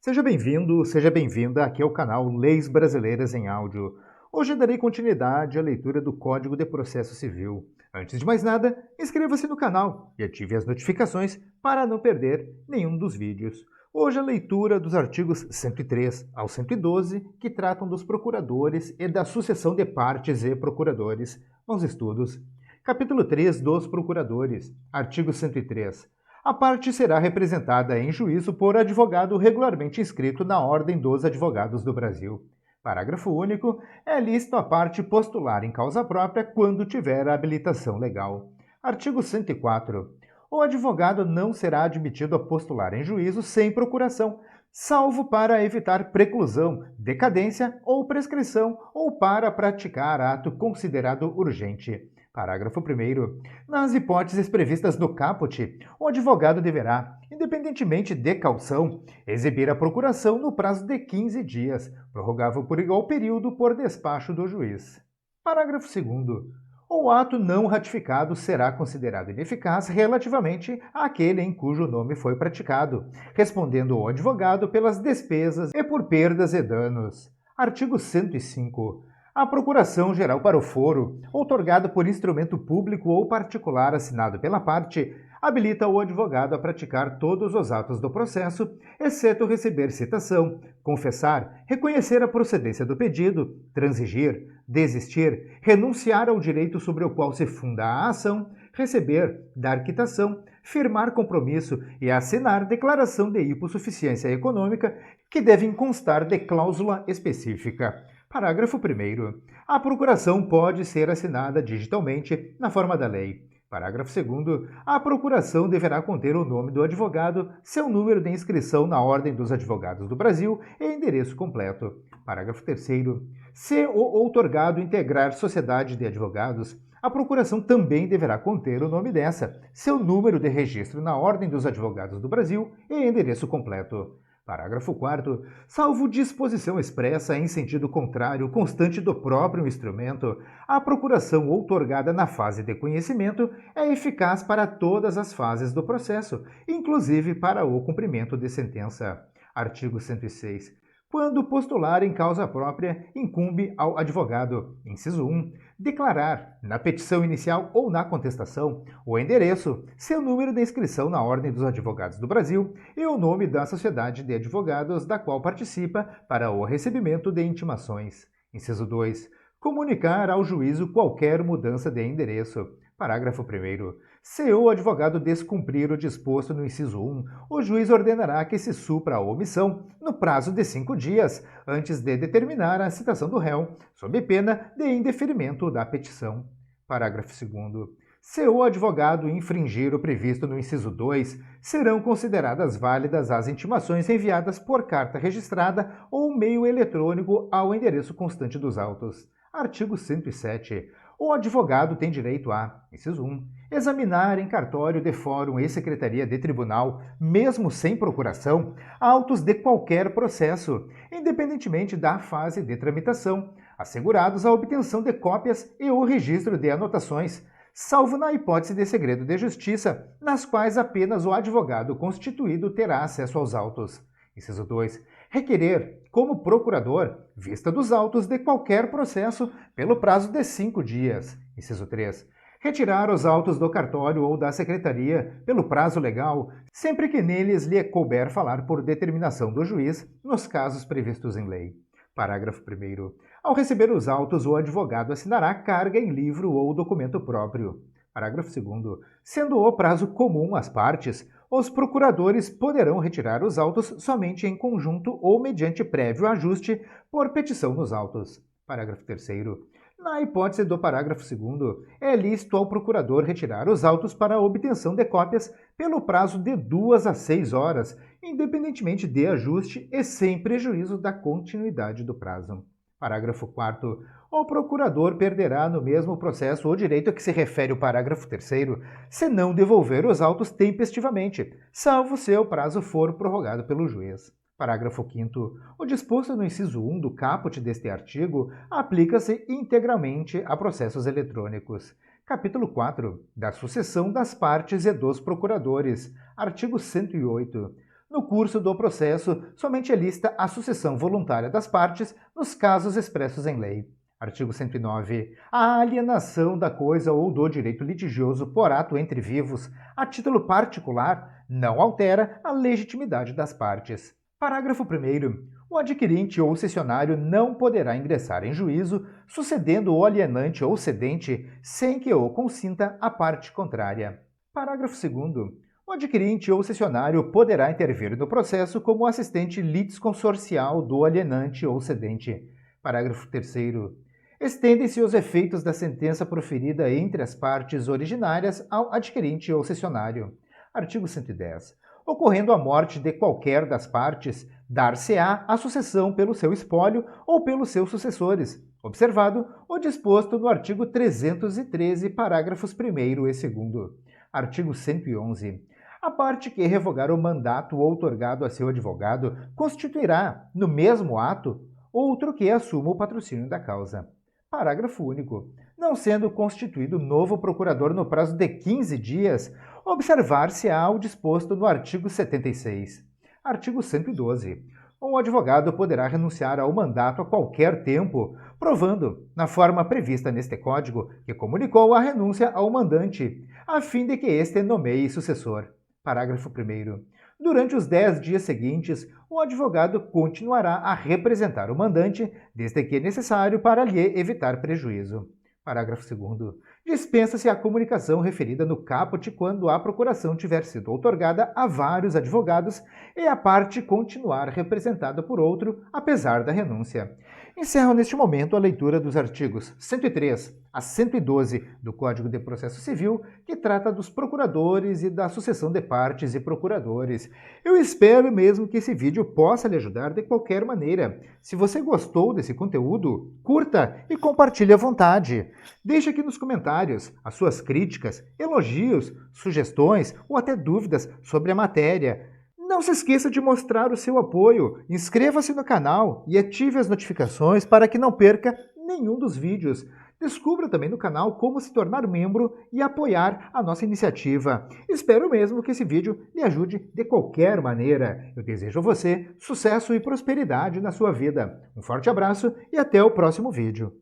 Seja bem-vindo, seja bem-vinda aqui ao canal Leis Brasileiras em Áudio. Hoje darei continuidade à leitura do Código de Processo Civil. Antes de mais nada, inscreva-se no canal e ative as notificações para não perder nenhum dos vídeos. Hoje a leitura dos artigos 103 ao 112, que tratam dos procuradores e da sucessão de partes e procuradores. Vamos estudos. Capítulo 3 dos procuradores. Artigo 103. A parte será representada em juízo por advogado regularmente inscrito na Ordem dos Advogados do Brasil. Parágrafo único. É lícito a parte postular em causa própria quando tiver a habilitação legal. Artigo 104. O advogado não será admitido a postular em juízo sem procuração, salvo para evitar preclusão, decadência ou prescrição ou para praticar ato considerado urgente. Parágrafo 1º. Nas hipóteses previstas no caput, o advogado deverá, independentemente de caução, exibir a procuração no prazo de 15 dias, prorrogável por igual período por despacho do juiz. Parágrafo 2º. O ato não ratificado será considerado ineficaz relativamente àquele em cujo nome foi praticado, respondendo o advogado pelas despesas e por perdas e danos. Artigo 105. A procuração geral para o foro, outorgada por instrumento público ou particular assinado pela parte, habilita o advogado a praticar todos os atos do processo, exceto receber citação, confessar, reconhecer a procedência do pedido, transigir, desistir, renunciar ao direito sobre o qual se funda a ação, receber, dar quitação, firmar compromisso e assinar declaração de hipossuficiência econômica que devem constar de cláusula específica. Parágrafo 1º. A procuração pode ser assinada digitalmente na forma da lei. Parágrafo 2º. A procuração deverá conter o nome do advogado, seu número de inscrição na Ordem dos Advogados do Brasil e endereço completo. Parágrafo 3º. Se o outorgado integrar sociedade de advogados, a procuração também deverá conter o nome dessa, seu número de registro na Ordem dos Advogados do Brasil e endereço completo. Parágrafo 4º. Salvo disposição expressa em sentido contrário constante do próprio instrumento, a procuração outorgada na fase de conhecimento é eficaz para todas as fases do processo, inclusive para o cumprimento de sentença. Artigo 106. Quando postular em causa própria, incumbe ao advogado, inciso 1, declarar, na petição inicial ou na contestação, o endereço, seu número de inscrição na Ordem dos Advogados do Brasil e o nome da sociedade de advogados da qual participa para o recebimento de intimações. Inciso 2, comunicar ao juízo qualquer mudança de endereço. Parágrafo 1º. Se o advogado descumprir o disposto no inciso 1, o juiz ordenará que se supra a omissão no prazo de 5 dias, antes de determinar a citação do réu, sob pena de indeferimento da petição. Parágrafo 2º. Se o advogado infringir o previsto no inciso 2, serão consideradas válidas as intimações enviadas por carta registrada ou meio eletrônico ao endereço constante dos autos. Artigo 107. O advogado tem direito a, inciso 1, examinar em cartório de fórum e secretaria de tribunal, mesmo sem procuração, autos de qualquer processo, independentemente da fase de tramitação, assegurados a obtenção de cópias e o registro de anotações, salvo na hipótese de segredo de justiça, nas quais apenas o advogado constituído terá acesso aos autos. Inciso 2. Requerer, como procurador, vista dos autos de qualquer processo pelo prazo de 5 dias. Inciso 3. Retirar os autos do cartório ou da secretaria pelo prazo legal, sempre que neles lhe couber falar por determinação do juiz, nos casos previstos em lei. Parágrafo 1º. Ao receber os autos, o advogado assinará carga em livro ou documento próprio. Parágrafo 2º. Sendo o prazo comum às partes, os procuradores poderão retirar os autos somente em conjunto ou mediante prévio ajuste por petição nos autos. Parágrafo 3º. Na hipótese do parágrafo 2º, é lícito ao procurador retirar os autos para a obtenção de cópias pelo prazo de 2 a 6 horas, independentemente de ajuste e sem prejuízo da continuidade do prazo. Parágrafo 4º. O procurador perderá no mesmo processo o direito a que se refere o parágrafo 3º, se não devolver os autos tempestivamente, salvo se o prazo for prorrogado pelo juiz. Parágrafo 5º. O disposto no inciso 1 do caput deste artigo aplica-se integralmente a processos eletrônicos. Capítulo 4. Da sucessão das partes e dos procuradores. Artigo 108. No curso do processo, somente lista a sucessão voluntária das partes nos casos expressos em lei. Artigo 109. A alienação da coisa ou do direito litigioso por ato entre vivos, a título particular, não altera a legitimidade das partes. Parágrafo 1º. O adquirente ou cessionário não poderá ingressar em juízo, sucedendo o alienante ou cedente, sem que o consinta a parte contrária. Parágrafo 2º. O adquirente ou cessionário poderá intervir no processo como assistente litisconsorcial do alienante ou cedente. Parágrafo 3º. Estendem-se os efeitos da sentença proferida entre as partes originárias ao adquirente ou cessionário. Artigo 110. Ocorrendo a morte de qualquer das partes, dar-se-á a sucessão pelo seu espólio ou pelos seus sucessores, observado o disposto no artigo 313, parágrafos 1º e 2º. Artigo 111. A parte que revogar o mandato outorgado a seu advogado constituirá, no mesmo ato, outro que assuma o patrocínio da causa. Parágrafo único. Não sendo constituído novo procurador no prazo de 15 dias, observar-se-á o disposto no artigo 76. Artigo 112. Um advogado poderá renunciar ao mandato a qualquer tempo, provando, na forma prevista neste Código, que comunicou a renúncia ao mandante, a fim de que este nomeie sucessor. Parágrafo 1º. Durante os 10 dias seguintes, o advogado continuará a representar o mandante, desde que necessário para lhe evitar prejuízo. Parágrafo 2º. Dispensa-se a comunicação referida no caput quando a procuração tiver sido outorgada a vários advogados e a parte continuar representada por outro, apesar da renúncia. Encerro neste momento a leitura dos artigos 103 a 112 do Código de Processo Civil, que trata dos procuradores e da sucessão de partes e procuradores. Eu espero mesmo que esse vídeo possa lhe ajudar de qualquer maneira. Se você gostou desse conteúdo, curta e compartilhe à vontade. Deixe aqui nos comentários as suas críticas, elogios, sugestões ou até dúvidas sobre a matéria. Não se esqueça de mostrar o seu apoio, inscreva-se no canal e ative as notificações para que não perca nenhum dos vídeos. Descubra também no canal como se tornar membro e apoiar a nossa iniciativa. Espero mesmo que esse vídeo lhe ajude de qualquer maneira. Eu desejo a você sucesso e prosperidade na sua vida. Um forte abraço e até o próximo vídeo.